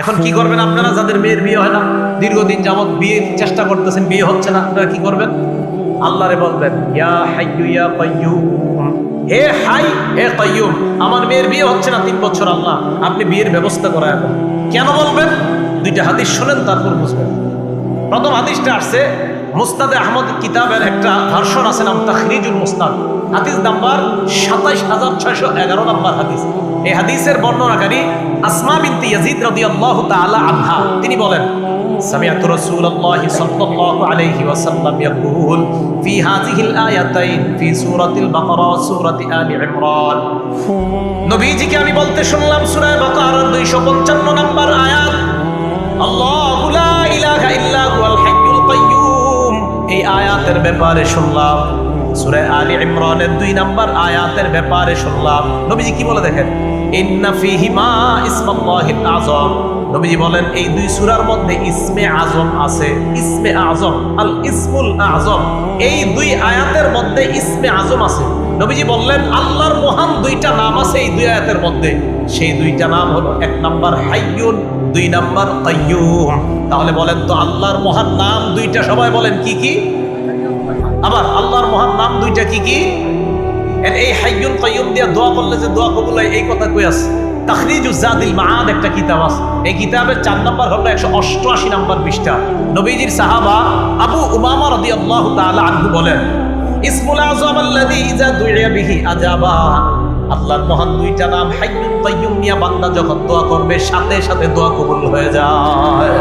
এখন কি করবেন আপনারা যাদের মেয়ের বিয়ে হয় না, দীর্ঘদিন যাবত বিয়ের চেষ্টা করতেছেন, বিয়ে হচ্ছে না, আপনারা কি করবেন? আল্লাহরে বলবেন, ইয়া হাইয়্যু ইয়া কাইয়্যুম, হে হাই হে কাইয়্যুম, আমার মেয়ের বিয়ে হচ্ছে না 3 বছর, আল্লাহ আপনি বিয়ের ব্যবস্থা করায় দেন। কেন বলবেন? দুইটা হাদিস শুনেন, তারপর বুঝবেন। প্রথম হাদিসটা আসছে মুসনাদে আহমদ কিতাবের একটা ভার্সন আছে, নাম তাখরিজুল মুসনাদ, হাদিস নাম্বার 27611 নাম্বার হাদিস। এই হাদিসের বর্ণনাকারী আসমা বিনতে ইয়াজিদ রাদিয়াল্লাহু তাআলা আনহা, তিনি বলেন, সামিআতু রাসূলুল্লাহি সাল্লাল্লাহু আলাইহি ওয়াসাল্লাম ইয়াকুল ফি হাযিহিল আয়াতাইন ফি সূরাতিল বাকারা সূরাতি আলি ইমরান, নবীজিকে আমি বলতে শুনলাম সূরা বাকারার 255 নাম্বার আয়াত, আল্লাহু লা ইলাহা ইল্লা হুয়াল হাইয়ুল কাইয়্যুম, এই আয়াতের ব্যাপারে শুনলাম। সূরা আলি ইমরানের 2 নাম্বার আয়াতের ব্যাপারে শুনলাম। নবীজি কি বলে দেখেন, ইন্না ফীহিমা ইসমুল্লাহিল আযম, নবীজি বলেন এই 2 সূরার মধ্যে ইসমে আযম আছে। ইসমে আযম, আল ইসমুল আযম, এই 2 আয়াতের মধ্যে ইসমে আযম আছে। নবীজি বললেন আল্লাহর মহান 2টা নাম আছে এই 2 আয়াতের মধ্যে। সেই 2টা নাম হলো, 1 নাম্বার হাইয়ুন, 2 নাম্বার কাইয়্যুম। তাহলে বলেন তো আল্লাহর মহান নাম 2টা, সবাই বলেন কি কি? আবার আল্লাহর মহান নাম 2টা কি কি? এই হাইয়ুন কাইয়্যুম দিয়ে দোয়া করলে যে দোয়া কবুল হয়, এই কথা কই আছে? তাখরিজুজ জাদিল মাআদ একটা কিতাব আছে, এই কিতাবের 4 নাম্বার হলো 188 নাম্বার পৃষ্ঠা। নবীজির সাহাবা আবু উমামা রাদিয়াল্লাহু তাআলা আনহু বলেন, ইসমুল আযম আল্লাযী ইযা দুইয়া বিহি আজাবা, আল্লাহর মহান 2টা নাম হাইয়ুন কাইয়্যুম নিয়ে বান্দা যখন দোয়া করবে, সাথে সাথে দোয়া কবুল হয়ে যায়।